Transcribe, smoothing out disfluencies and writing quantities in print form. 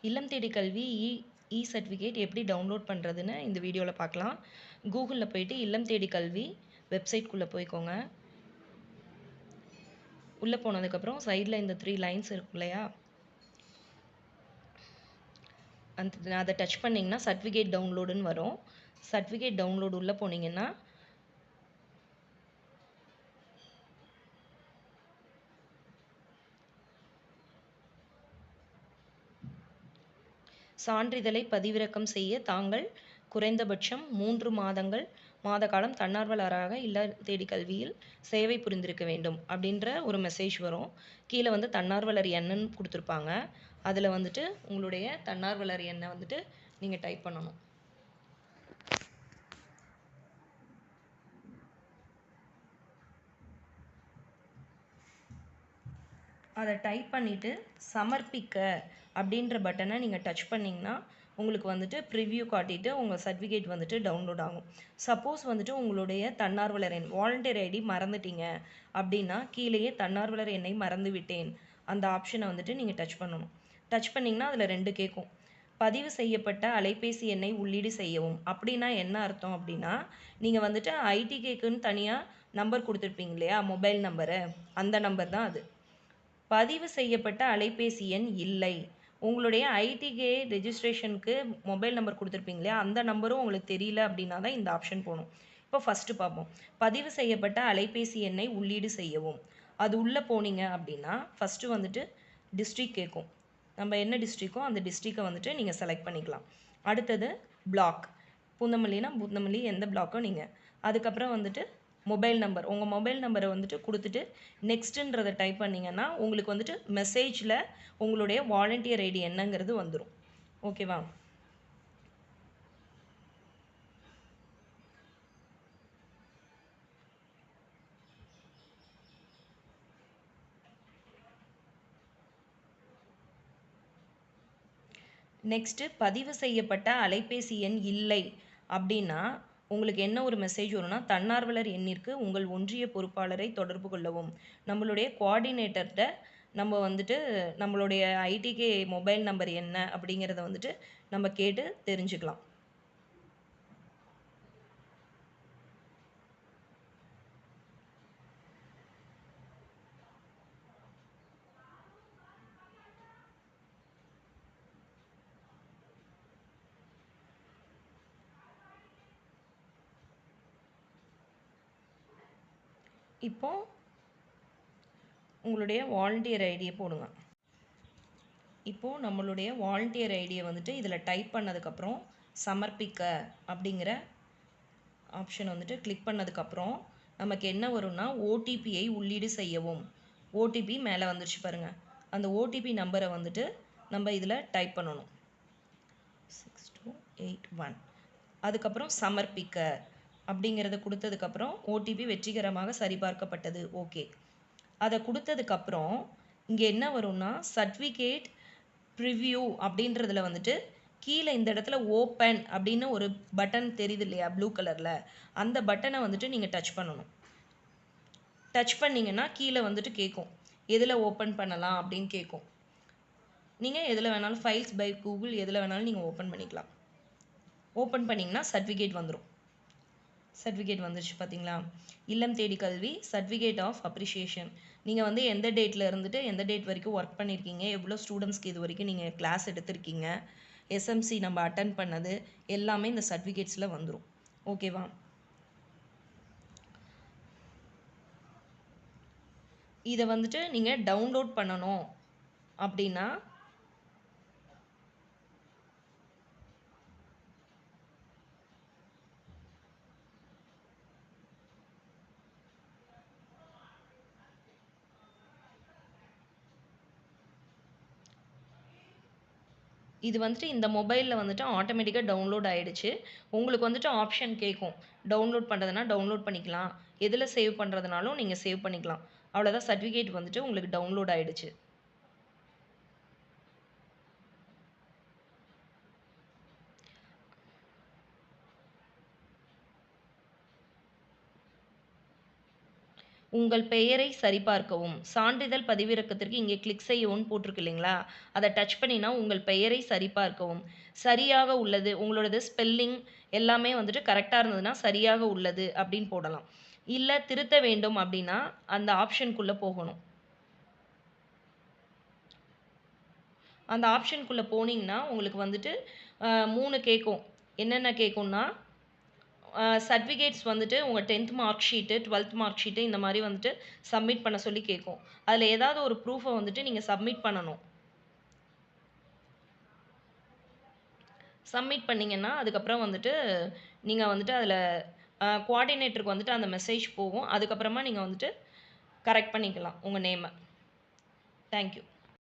இல்லம் தேடி கல்வி இ சர்டிஃபிகேட் எப்படி டவுன்லோட் பண்ணுறதுன்னு இந்த வீடியோவில் பார்க்கலாம். கூகுளில் போயிட்டு இல்லம் தேடி கல்வி வெப்சைட்குள்ளே போய்க்கோங்க. உள்ளே போனதுக்கப்புறம் சைடில் இந்த 3 லைன்ஸ் இருக்கும் இல்லையா, அதை டச் பண்ணிங்கன்னா சர்டிஃபிகேட் டவுன்லோடுன்னு வரும். சர்டிஃபிகேட் டவுன்லோடு உள்ளே போனீங்கன்னா சான்றிதழை பதிவிறக்கம் செய்ய தாங்கள் குறைந்தபட்சம் 3 மாத காலம் தன்னார்வலராக இல்ல தேடி கல்வியில் சேவை புரிந்திருக்க வேண்டும் அப்படின்ற ஒரு மெசேஜ் வரும். கீழே வந்து தன்னார்வலர் எண்ணுன்னு கொடுத்துருப்பாங்க. அதில் வந்துட்டு உங்களுடைய தன்னார்வலர் எண்ணை வந்துட்டு நீங்கள் டைப் பண்ணணும். அதை டைப் பண்ணிவிட்டு சமர்ப்பிக்க அப்படின்ற பட்டனை நீங்கள் டச் பண்ணிங்கன்னா உங்களுக்கு வந்துட்டு ப்ரிவ்யூ காட்டிட்டு உங்கள் சர்டிஃபிகேட் வந்துட்டு டவுன்லோட் ஆகும். சப்போஸ் வந்துட்டு உங்களுடைய தன்னார்வலர் எண் வாலண்டியர் ஐடி மறந்துட்டீங்க அப்படின்னா கீழேயே தன்னார்வலர் எண்ணை மறந்து விட்டேன் அந்த ஆப்ஷனை வந்துட்டு நீங்கள் டச் பண்ணணும். டச் பண்ணிங்கன்னா அதில் 2 கேட்கும். பதிவு செய்யப்பட்ட அலைபேசி எண்ணை உள்ளீடு செய்யவும். அப்படின்னா என்ன அர்த்தம் அப்படின்னா, நீங்கள் வந்துட்டு ஐடிகேக்குன்னு தனியாக நம்பர் கொடுத்துருப்பீங்க இல்லையா, மொபைல் நம்பரு, அந்த நம்பர் தான் அது. பதிவு செய்யப்பட்ட அலைபேசி எண் இல்லை. உங்களுடைய ஐடிகே ரெஜிஸ்ட்ரேஷனுக்கு மொபைல் நம்பர் கொடுத்துருப்பீங்க இல்லையா, அந்த நம்பரும் உங்களுக்கு தெரியல அப்படின்னா தான் இந்த ஆப்ஷன் போகணும். இப்போ ஃபஸ்ட்டு பார்ப்போம். பதிவு செய்யப்பட்ட அலைபேசி எண்ணை உள்ளீடு செய்யவும். அது உள்ளே போனீங்க அப்படின்னா ஃபஸ்ட்டு வந்துட்டு டிஸ்ட்ரிக்ட் கேட்கும். நம்ம என்ன டிஸ்ட்ரிக்கோ அந்த டிஸ்ட்ரிக்கை வந்துட்டு நீங்கள் செலக்ட் பண்ணிக்கலாம். அடுத்தது பிளாக், பூந்தமல்லினா பூந்தமல்லி எந்த பிளாக்கோ நீங்கள். அதுக்கப்புறம் வந்துட்டு மொபைல் நம்பர், உங்கள் மொபைல் நம்பரை வந்துட்டு கொடுத்துட்டு நெக்ஸ்ட்டுன்றதை டைப் பண்ணிங்கன்னா உங்களுக்கு வந்துட்டு மெசேஜில் உங்களுடைய வாலண்டியர் ஐடி என்னங்கிறது வந்துடும். ஓகேவா? நெக்ஸ்ட்டு பதிவு செய்யப்பட்ட அலைபேசி எண் இல்லை அப்படின்னா உங்களுக்கு என்ன ஒரு மெசேஜ் வரும்னா, தன்னார்வலர் எண்ணிற்கு உங்கள் ஒன்றிய பொறுப்பாளரை தொடர்பு கொள்ளவும். நம்மளுடைய கோஆர்டினேட்டர்கிட்ட நம்ம வந்துட்டு நம்மளுடைய ஐடிகே மொபைல் நம்பர் என்ன அப்படிங்கிறத வந்துட்டு நம்ம கேட்டு தெரிஞ்சுக்கலாம். இப்போ உங்களுடைய வாலண்டியர் ஐடியை போடுங்க. இப்போது நம்மளுடைய வாலண்டியர் ஐடியை வந்துட்டு இதில் டைப் பண்ணதுக்கப்புறம் சமர்ப்பிக்க அப்படிங்கிற ஆப்ஷன் வந்துட்டு கிளிக் பண்ணதுக்கப்புறம் நமக்கு என்ன வரும்னா, ஓடிபியை உள்ளீடு செய்யவும். ஓடிபி மேலே வந்துருச்சு பாருங்கள். அந்த ஓடிபி நம்பரை வந்துட்டு நம்ம இதில் டைப் பண்ணணும். 6281. அதுக்கப்புறம் சமர்ப்பிக்க அப்படிங்கிறத கொடுத்ததுக்கப்புறம் ஓடிபி வெற்றிகரமாக சரிபார்க்கப்பட்டது. ஓகே. அதை கொடுத்ததுக்கப்புறம் இங்கே என்ன வரும்னா, சர்டிஃபிகேட் ப்ரிவ்யூ அப்படின்றதுல வந்துட்டு கீழே இந்த இடத்துல ஓப்பன் அப்படின்னு ஒரு பட்டன் தெரியுது இல்லையா, ப்ளூ கலரில், அந்த பட்டனை வந்துட்டு நீங்கள் டச் பண்ணணும். டச் பண்ணிங்கன்னா கீழே வந்துட்டு கேட்கும் எதில் ஓப்பன் பண்ணலாம் அப்படின்னு கேட்கும். நீங்கள் எதில் வேணாலும் ஃபைல்ஸ் பை கூகுள் எதில் வேணாலும் நீங்கள் ஓப்பன் பண்ணிக்கலாம். ஓப்பன் பண்ணிங்கன்னா சர்டிஃபிகேட் வந்துடும். சர்டிஃபிகேட் வந்துருச்சு பார்த்தீங்களா? இல்லம் தேடி கல்வி சர்டிஃபிகேட் ஆஃப் அப்ரிஷியேஷன். நீங்கள் வந்து எந்த டேட்டில் இருந்துட்டு எந்த டேட் வரைக்கும் ஒர்க் பண்ணியிருக்கீங்க, எவ்வளோ ஸ்டூடெண்ட்ஸ்க்கு இது வரைக்கும் நீங்கள் கிளாஸ் எடுத்திருக்கீங்க, எஸ்எம்சி நம்ம அட்டன் பண்ணது எல்லாமே இந்த சர்டிஃபிகேட்ஸில் வந்துடும். ஓகேவா? இதை வந்துட்டு நீங்கள் டவுன்லோட் பண்ணணும் அப்படின்னா இது வந்துட்டு இந்த மொபைலில் வந்துட்டு ஆட்டோமேட்டிக்காக டவுன்லோட் ஆகிடுச்சு. உங்களுக்கு வந்துட்டு ஆப்ஷன் கேட்கும். டவுன்லோட் பண்ணுறதுனா டவுன்லோட் பண்ணிக்கலாம், எதில் சேவ் பண்ணுறதுனாலும் நீங்கள் சேவ் பண்ணிக்கலாம். அவ்வளோதான், சர்டிஃபிகேட் வந்துட்டு உங்களுக்கு டவுன்லோட் ஆகிடுச்சு. உங்கள் பெயரை சரிபார்க்கவும். சான்றிதழ் பதிவிறக்கத்திற்கு இங்கே கிளிக் செய்யவும்னு போட்டிருக்கு இல்லைங்களா? அத டச் பண்ணினா உங்கள் பெயரை சரிபார்க்கவும். சரியாக உள்ளது. உங்களோடது ஸ்பெல்லிங் எல்லாமே வந்துட்டு கரெக்ட்டா இருந்ததுன்னா, சரியாக உள்ளது அப்படின்னு போடலாம். இல்ல திருத்த வேண்டும் அப்படின்னா, அந்த ஆப்ஷனுக்குள்ள போகணும். அந்த ஆப்ஷனுக்குள்ள போனீங்கன்னா, உங்களுக்கு வந்துட்டு 3 கேட்கும். என்னென்ன கேட்கும்னா, சர்டிஃபிகேட்ஸ் வந்துட்டு உங்க 10த் மார்க் ஷீட்டு, 12த் மார்க் ஷீட்டு இந்த மாரி வந்துட்டு சப்மிட் பண்ண சொல்லி கேட்கும். அதில ஏதாவது ஒரு ப்ரூஃப வந்துட்டு நீங்க சப்மிட் பண்ணணும். சப்மிட் பண்ணீங்கன்னா, அதுக்கப்புறம் வந்துட்டு நீங்க வந்துட்டு அதில கோஆர்டினேட்டருக்கு வந்துட்டு அந்த மெசேஜ் போகும். அதுக்கப்புறமா நீங்க வந்துட்டு கரெக்ட் பண்ணிக்கலாம் உங்க நேம. Thank you.